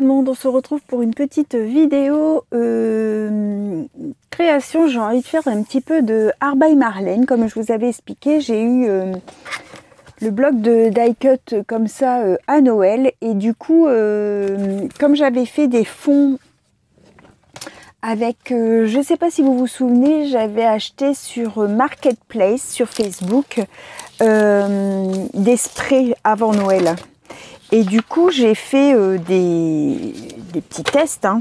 Tout le monde, on se retrouve pour une petite vidéo création. J'ai envie de faire un petit peu de Art by Marlène. Comme je vous avais expliqué, j'ai eu le bloc de die cut comme ça à Noël, et du coup comme j'avais fait des fonds avec, je ne sais pas si vous vous souvenez, j'avais acheté sur Marketplace sur Facebook des sprays avant Noël. Et du coup, j'ai fait des petits tests. Hein.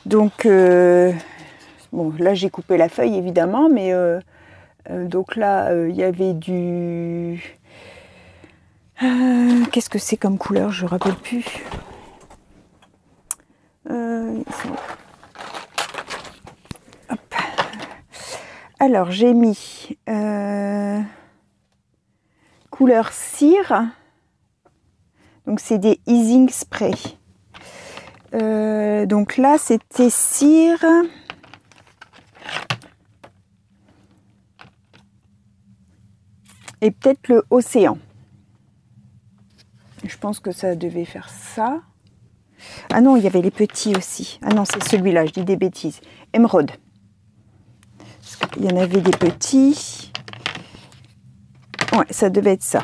Donc, bon, là, j'ai coupé la feuille, évidemment. Mais donc là, il y avait du... qu'est-ce que c'est comme couleur? Je ne me rappelle plus. Hop. Alors, j'ai mis couleur cire. Donc c'est des easing spray. Donc là c'était cire. Et peut-être le océan. Je pense que ça devait faire ça. Ah non, il y avait les petits aussi. Ah non, c'est celui-là, je dis des bêtises. Émeraude. Il y en avait des petits. Ouais, ça devait être ça.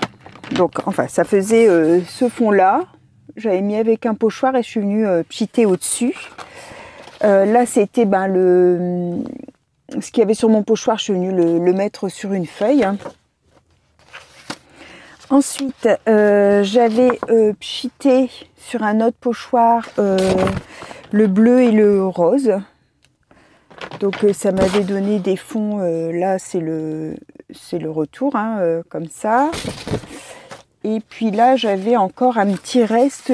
Donc, enfin, ça faisait ce fond-là. J'avais mis avec un pochoir et je suis venue pchiter au-dessus. Là, c'était ce qu'il y avait sur mon pochoir. Je suis venue le mettre sur une feuille. Ensuite, j'avais pchité sur un autre pochoir le bleu et le rose. Donc, ça m'avait donné des fonds. Là, c'est le retour, hein, comme ça. Et puis là, j'avais encore un petit reste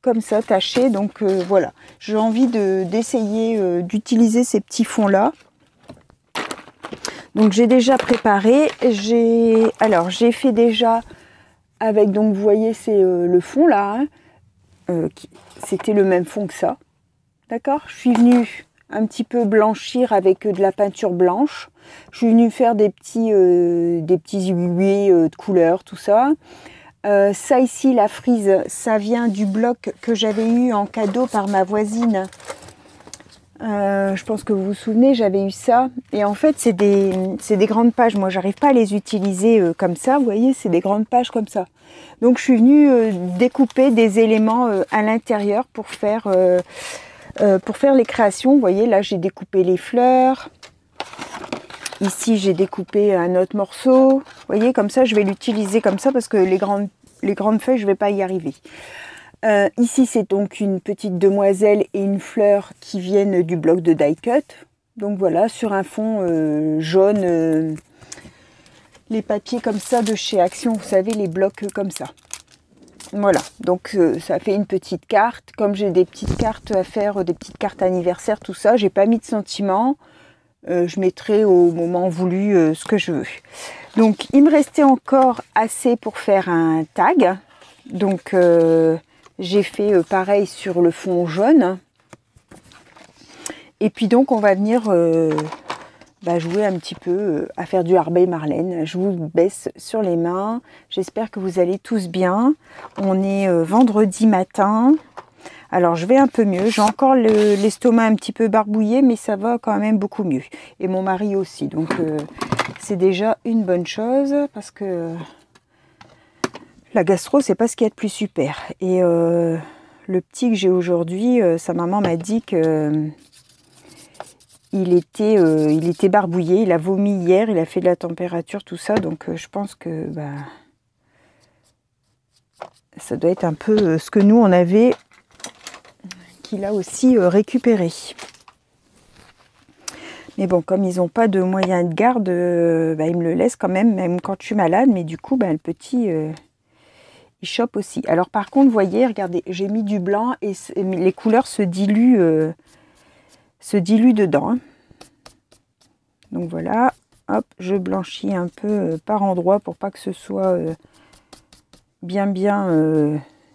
comme ça, taché. Donc voilà, j'ai envie d'essayer d'utiliser ces petits fonds-là. Donc j'ai déjà préparé. J'ai fait déjà avec, donc vous voyez, c'est le fond là. Hein, c'était le même fond que ça. D'accord? Je suis venue un petit peu blanchir avec de la peinture blanche. Je suis venue faire des petits aiguillés de couleurs, tout ça. Ça ici, la frise, ça vient du bloc que j'avais eu en cadeau par ma voisine. Je pense que vous vous souvenez, j'avais eu ça. Et en fait, c'est des grandes pages. Moi, j'arrive pas à les utiliser comme ça. Vous voyez, c'est des grandes pages comme ça. Donc, je suis venue découper des éléments à l'intérieur pour faire les créations. Vous voyez, là, j'ai découpé les fleurs. Ici, j'ai découpé un autre morceau. Vous voyez, comme ça, je vais l'utiliser comme ça parce que les grandes feuilles, je ne vais pas y arriver. Ici, c'est donc une petite demoiselle et une fleur qui viennent du bloc de die cut. Donc voilà, sur un fond jaune, les papiers comme ça de chez Action, vous savez, les blocs comme ça. Voilà, donc ça fait une petite carte. Comme j'ai des petites cartes à faire, des petites cartes anniversaires, tout ça, j'ai pas mis de sentiments. Je mettrai au moment voulu ce que je veux. Donc, il me restait encore assez pour faire un tag. Donc, j'ai fait pareil sur le fond jaune. Et puis donc, on va venir jouer un petit peu à faire du Art by Marlène. Je vous baisse sur les mains. J'espère que vous allez tous bien. On est vendredi matin. Alors, je vais un peu mieux. J'ai encore l'estomac un petit peu barbouillé, mais ça va quand même beaucoup mieux. Et mon mari aussi. Donc, c'est déjà une bonne chose parce que la gastro, c'est pas ce qu'il y a de plus super. Et le petit que j'ai aujourd'hui, sa maman m'a dit que il était barbouillé. Il a vomi hier, il a fait de la température, tout ça. Donc, je pense que ça doit être un peu ce que nous, on avait... qu'il a aussi récupéré. Mais bon, comme ils n'ont pas de moyens de garde, ils me le laissent quand même quand je suis malade. Mais du coup, le petit, il chope aussi. Alors par contre, vous voyez, regardez, j'ai mis du blanc et les couleurs se diluent dedans. Hein. Donc voilà, hop, je blanchis un peu par endroits pour pas que ce soit bien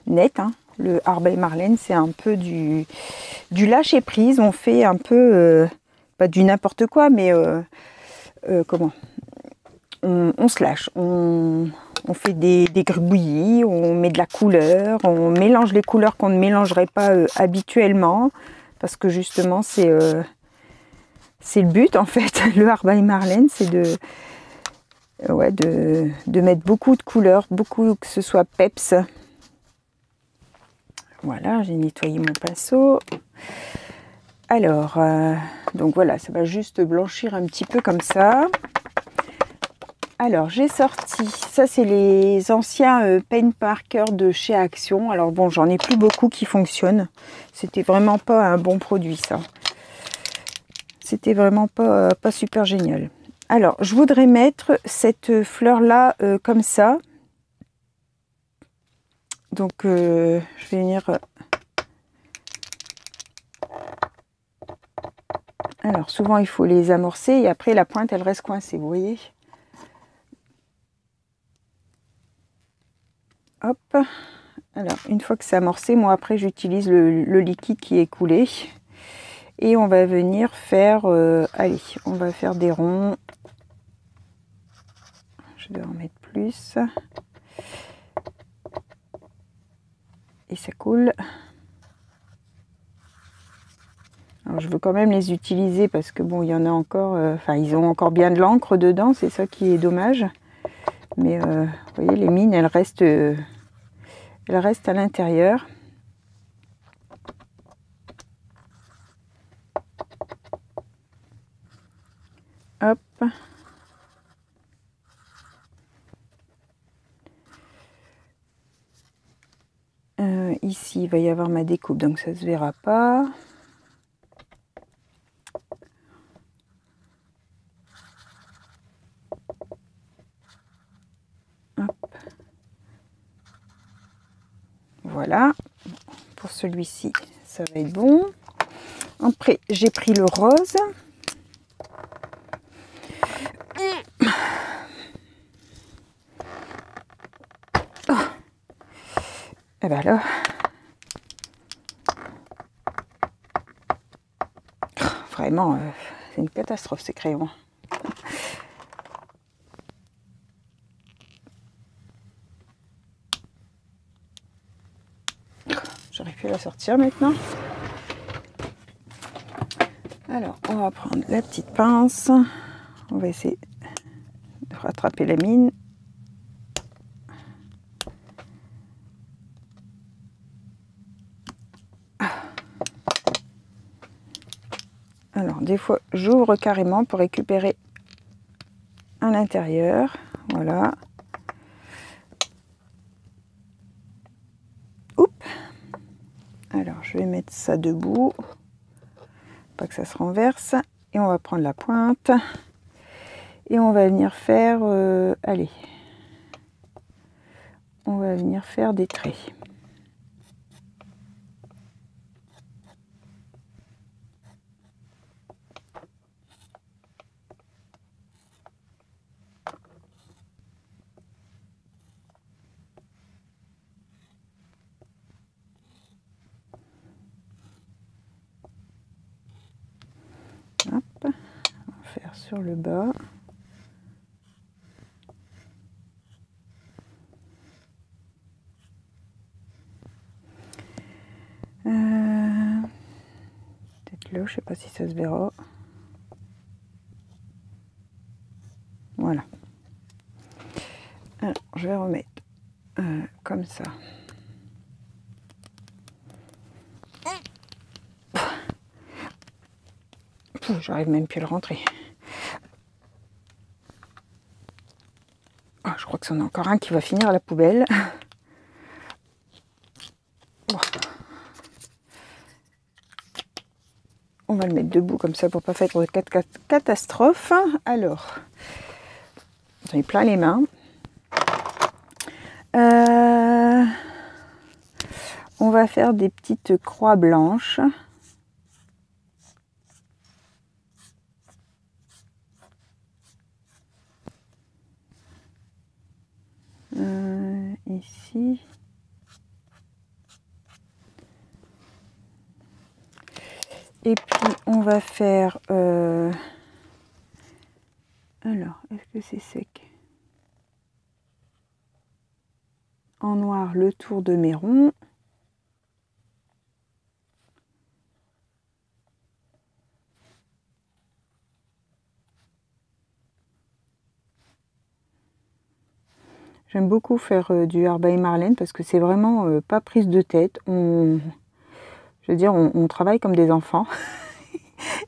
net. Hein. Le Art by Marlène, c'est un peu du lâcher prise. On fait un peu, pas du n'importe quoi, mais comment on se lâche. On On fait des gribouillis, on met de la couleur, on mélange les couleurs qu'on ne mélangerait pas habituellement. Parce que justement, c'est le but en fait. Le Art by Marlène, c'est de mettre beaucoup de couleurs, beaucoup que ce soit peps. Voilà, j'ai nettoyé mon pinceau. Alors, donc voilà, ça va juste blanchir un petit peu comme ça. Alors, j'ai sorti, ça c'est les anciens Paint Marker de chez Action. Alors bon, j'en ai plus beaucoup qui fonctionnent. C'était vraiment pas un bon produit ça. C'était vraiment pas super génial. Alors, je voudrais mettre cette fleur-là comme ça. Donc, je vais venir... Alors, souvent, il faut les amorcer et après, la pointe, elle reste coincée, vous voyez? Hop. Alors, une fois que c'est amorcé, moi, après, j'utilise le liquide qui est coulé. Et on va venir faire... allez, on va faire des ronds. Je vais en mettre plus. Et ça coule. Alors, je veux quand même les utiliser parce que bon, il y en a encore, enfin, ils ont encore bien de l'encre dedans, c'est ça qui est dommage. Mais vous voyez, les mines, elles restent à l'intérieur. Hop. Ici, il va y avoir ma découpe, donc ça se verra pas. Hop. Voilà. Pour celui-ci, ça va être bon. Après, j'ai pris le rose. Oh. Et ben là. Vraiment, c'est une catastrophe ces crayons. J'aurais pu la sortir maintenant. Alors, on va prendre la petite pince. On va essayer de rattraper la mine. Alors, des fois, j'ouvre carrément pour récupérer à l'intérieur. Voilà. Oups. Alors, je vais mettre ça debout. Pas que ça se renverse. Et on va prendre la pointe. Et on va venir faire... allez. On va venir faire des traits. Hop, on va faire sur le bas. Peut-être là, je sais pas si ça se verra. Voilà. Alors, je vais remettre comme ça. J'arrive même plus à le rentrer. Oh, je crois que c'en a encore un qui va finir à la poubelle. Bon. On va le mettre debout comme ça pour pas faire de catastrophe. Alors, j'en ai plein les mains. On va faire des petites croix blanches. Ici. Et puis on va faire... Alors, est-ce que c'est sec? en noir le tour de mes ronds. J'aime beaucoup faire du Herb by Marlene parce que c'est vraiment pas prise de tête. Je veux dire, on travaille comme des enfants.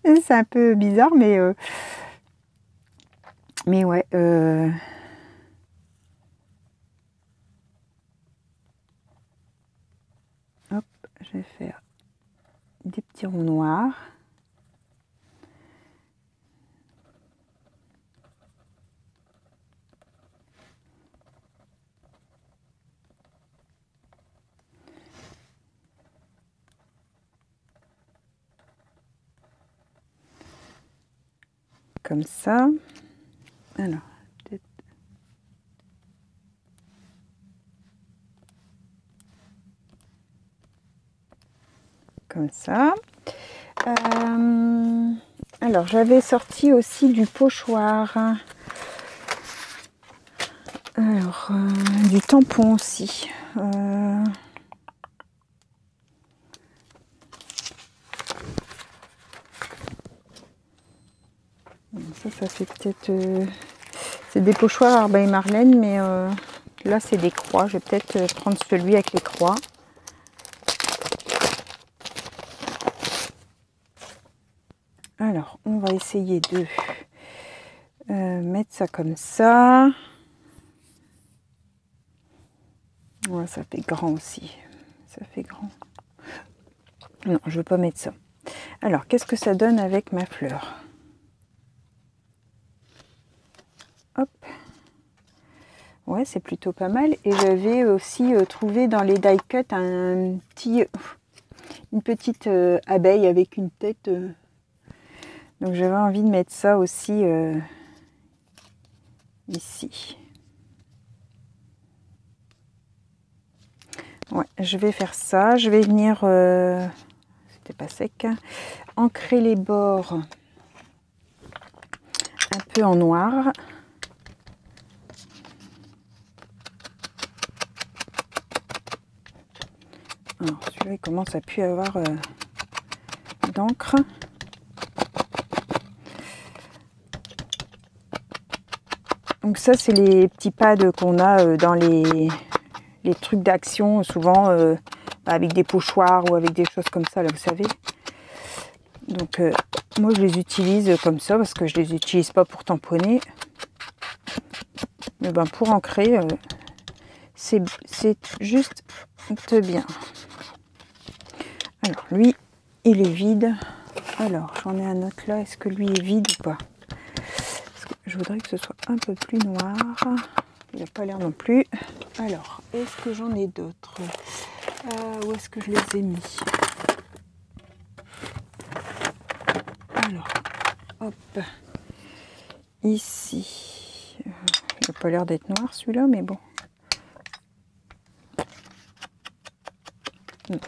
C'est un peu bizarre, mais ouais. Hop, je vais faire des petits ronds noirs. Comme ça. Alors, peut-être. Comme ça. Alors, j'avais sorti aussi du pochoir. Alors, du tampon aussi. Ça fait peut-être... c'est des pochoirs Herb by Marlene, mais là, c'est des croix. Je vais peut-être prendre celui avec les croix. Alors, on va essayer de mettre ça comme ça. Ouais, ça fait grand aussi. Ça fait grand. Non, je ne veux pas mettre ça. Alors, qu'est-ce que ça donne avec ma fleur? Hop. Ouais, c'est plutôt pas mal. Et j'avais aussi trouvé dans les die cut une petite abeille avec une tête. Donc j'avais envie de mettre ça aussi ici. Ouais, je vais faire ça. Je vais venir, c'était pas sec, hein, ancrer les bords un peu en noir. Alors celui-là, il commence à plus avoir d'encre. Donc ça, c'est les petits pads qu'on a dans les trucs d'action, souvent avec des pochoirs ou avec des choses comme ça, là, vous savez. Donc moi, je les utilise comme ça parce que je les utilise pas pour tamponner. Mais ben, pour ancrer, c'est juste bien. Alors, lui, il est vide. Alors, j'en ai un autre là. Est-ce que lui est vide ou pas? Parce que je voudrais que ce soit un peu plus noir. Il n'a pas l'air non plus. Alors, est-ce que j'en ai d'autres? Où est-ce que je les ai mis? Alors, hop. Ici. Il n'a pas l'air d'être noir celui-là, mais bon. Non.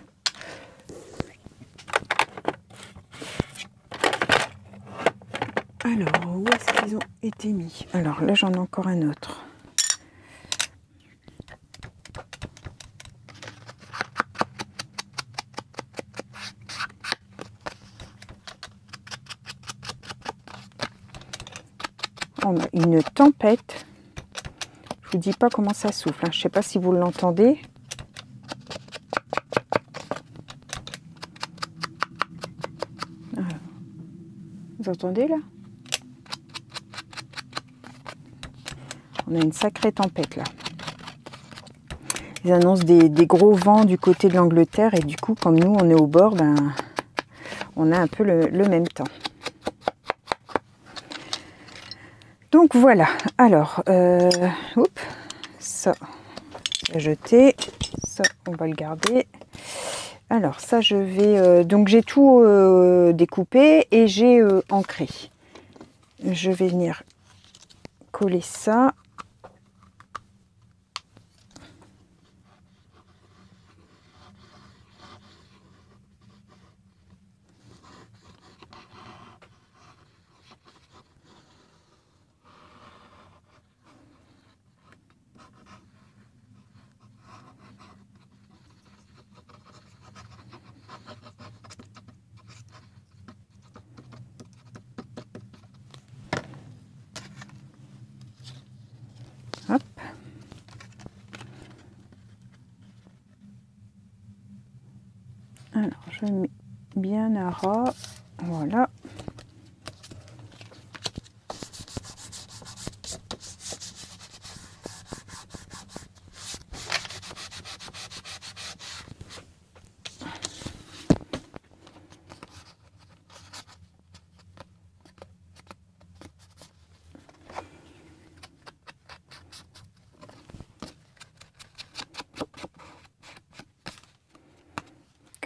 Alors, où est-ce qu'ils ont été mis? Alors là, j'en ai encore un autre. On a une tempête. Je vous dis pas comment ça souffle, hein. Je sais pas si vous l'entendez. Vous entendez là? On a une sacrée tempête là. Ils annoncent des gros vents du côté de l'Angleterre et du coup, comme nous on est au bord, ben, on a un peu le même temps. Donc voilà. Alors, ça, à jeter. Ça, on va le garder. Alors ça, je vais... donc j'ai tout découpé et j'ai ancré. Je vais venir coller ça. Alors, je mets bien à ras. Voilà.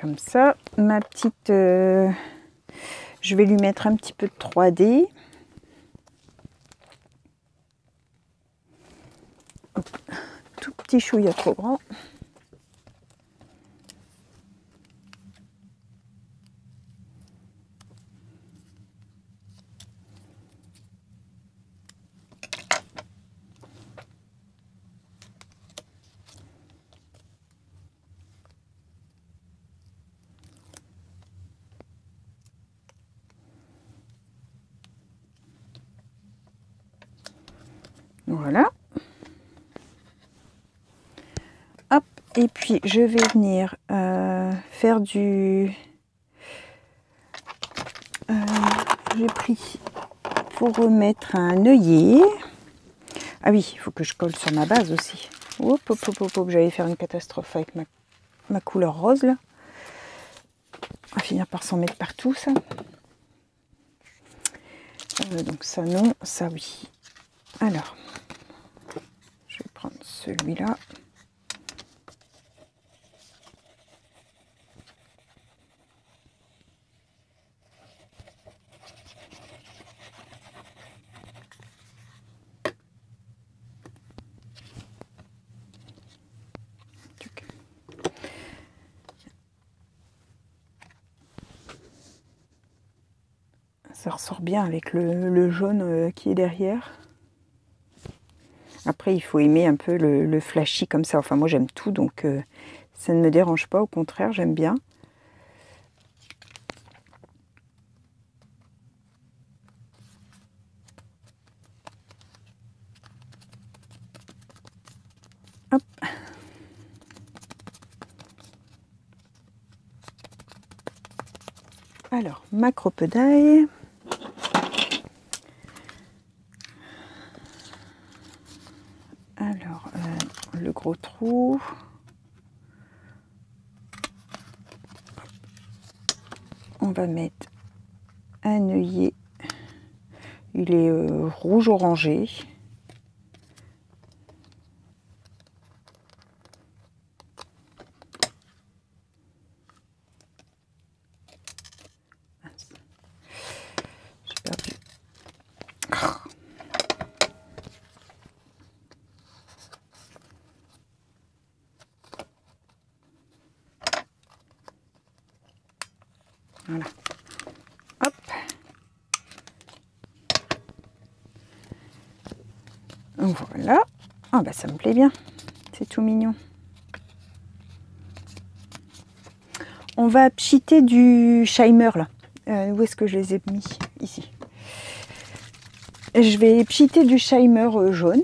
Comme ça, ma petite... je vais lui mettre un petit peu de 3D. Hop. Tout petit chouïa trop grand. Voilà. Hop, et puis je vais venir faire du... j'ai pris pour remettre un œillet. Ah oui, il faut que je colle sur ma base aussi. Hop, hop, hop, hop, hop. J'allais faire une catastrophe avec ma couleur rose là. On va finir par s'en mettre partout ça. Donc ça non, ça oui. Alors, je vais prendre celui-là. Ça ressort bien avec le jaune qui est derrière. Après, il faut aimer un peu le flashy comme ça. Enfin, moi, j'aime tout, donc ça ne me dérange pas. Au contraire, j'aime bien. Hop. Alors, ma cropedaille. Alors, le gros trou. On va mettre un œillet. Il est rouge orangé. J'ai perdu. Voilà. Hop. Voilà. Ah bah ça me plaît bien. C'est tout mignon. On va pchiter du Shimer là. Où est-ce que je les ai mis? Ici. Je vais pchiter du Shimer jaune.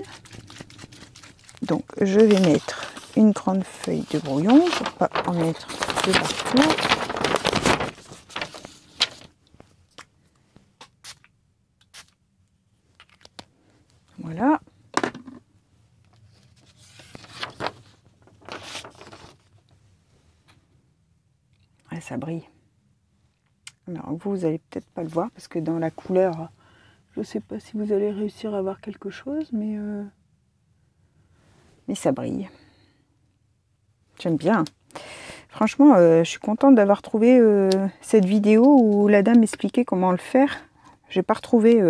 Donc je vais mettre une grande feuille de brouillon pour pas en mettre de partout. Voilà. Ah, ça brille. Alors vous allez peut-être pas le voir parce que dans la couleur, je sais pas si vous allez réussir à voir quelque chose, mais ça brille. J'aime bien. Franchement, je suis contente d'avoir trouvé cette vidéo où la dame expliquait comment le faire. J'ai pas retrouvé.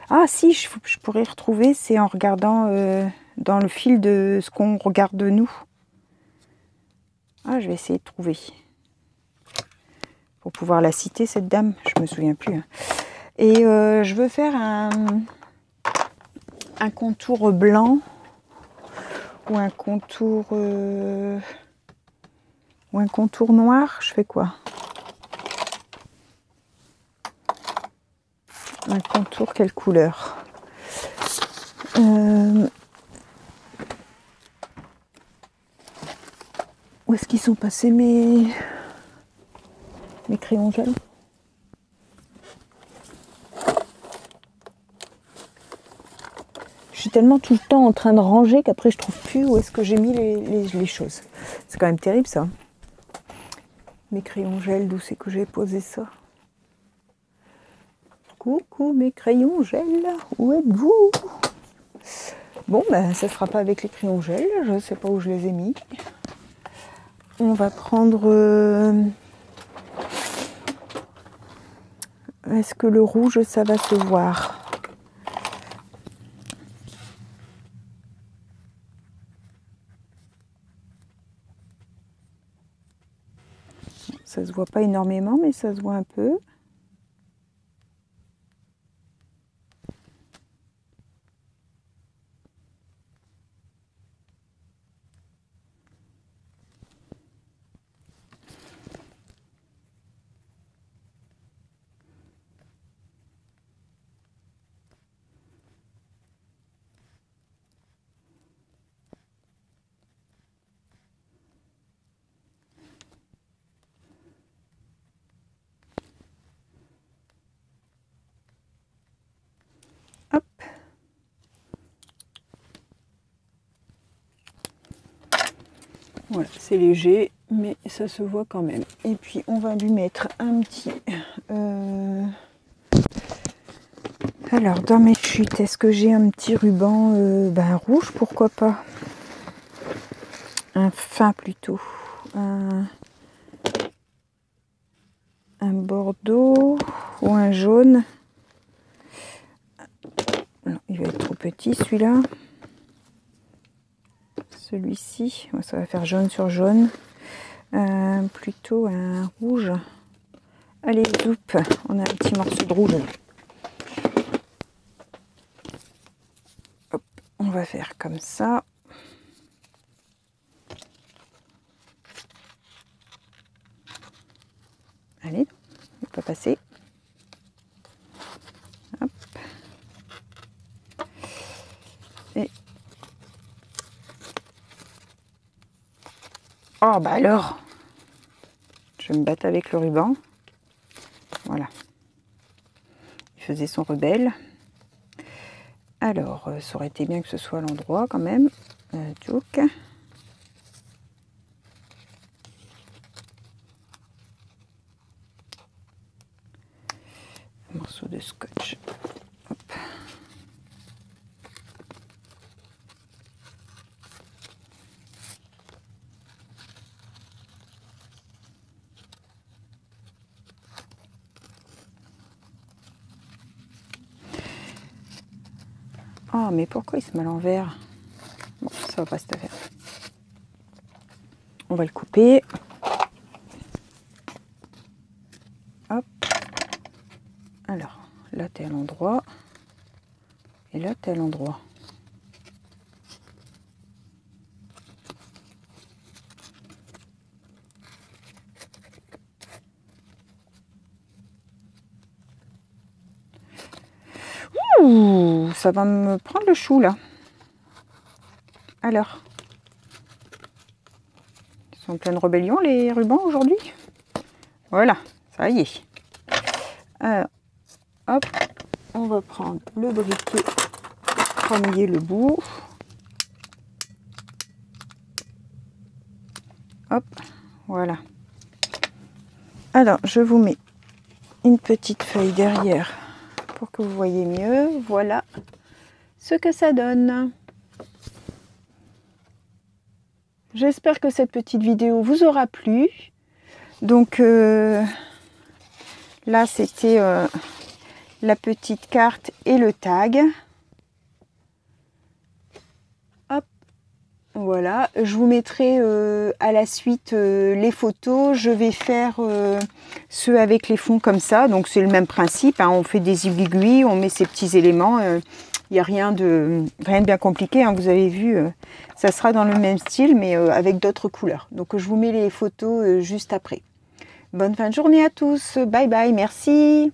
Ah si, je pourrais retrouver, c'est en regardant dans le fil de ce qu'on regarde de nous. Ah, je vais essayer de trouver. Pour pouvoir la citer, cette dame. Je me souviens plus. Hein. Et je veux faire un contour blanc ou un contour noir. Je fais quoi? Un contour, quelle couleur? Où est-ce qu'ils sont passés mes... mes crayons gel. Je suis tellement tout le temps en train de ranger qu'après je trouve plus où est-ce que j'ai mis les choses. C'est quand même terrible ça. Mes crayons gel, d'où c'est que j'ai posé ça? Coucou mes crayons gel, où êtes-vous? Bon, ben ça ne sera pas avec les crayons gel, je ne sais pas où je les ai mis. On va prendre... Est-ce que le rouge, ça va se voir? Ça se voit pas énormément, mais ça se voit un peu. Hop. Voilà, c'est léger, mais ça se voit quand même. Et puis, on va lui mettre un petit... Alors, dans mes chutes, est-ce que j'ai un petit ruban rouge? Pourquoi pas? Un fin plutôt. Un bordeaux ou un jaune. Non, il va être trop petit celui-là. Celui-ci, ça va faire jaune sur jaune. Plutôt un rouge. Allez, zoup, on a un petit morceau de rouge. Hop, on va faire comme ça. Allez, il ne peut pas passer. Hop. Et... Oh, bah alors, je vais me battre avec le ruban. Voilà. Il faisait son rebelle. Alors, ça aurait été bien que ce soit à l'endroit quand même. Tchouk. Un morceau de scotch. Hop. Ah, mais pourquoi il se met à l'envers? Bon, ça va pas cette affaire. On va le couper. Hop. Alors, là, t'es à l'endroit. Et là, t'es à l'endroit. Ouh, ça va me prendre le chou, là. Alors, ils sont en pleine rébellion, les rubans, aujourd'hui. Voilà, ça y est. Alors, hop, on va prendre le briquet, premier le bout. Hop, voilà. Alors, je vous mets une petite feuille derrière pour que vous voyez mieux. Voilà ce que ça donne. J'espère que cette petite vidéo vous aura plu. Donc là, c'était la petite carte et le tag. Hop, voilà. Je vous mettrai à la suite les photos. Je vais faire ceux avec les fonds comme ça. Donc c'est le même principe, hein. On fait des aiguilles, on met ces petits éléments. Il n'y a rien de bien compliqué, hein. Vous avez vu, ça sera dans le même style, mais avec d'autres couleurs. Donc je vous mets les photos juste après. Bonne fin de journée à tous. Bye bye, merci.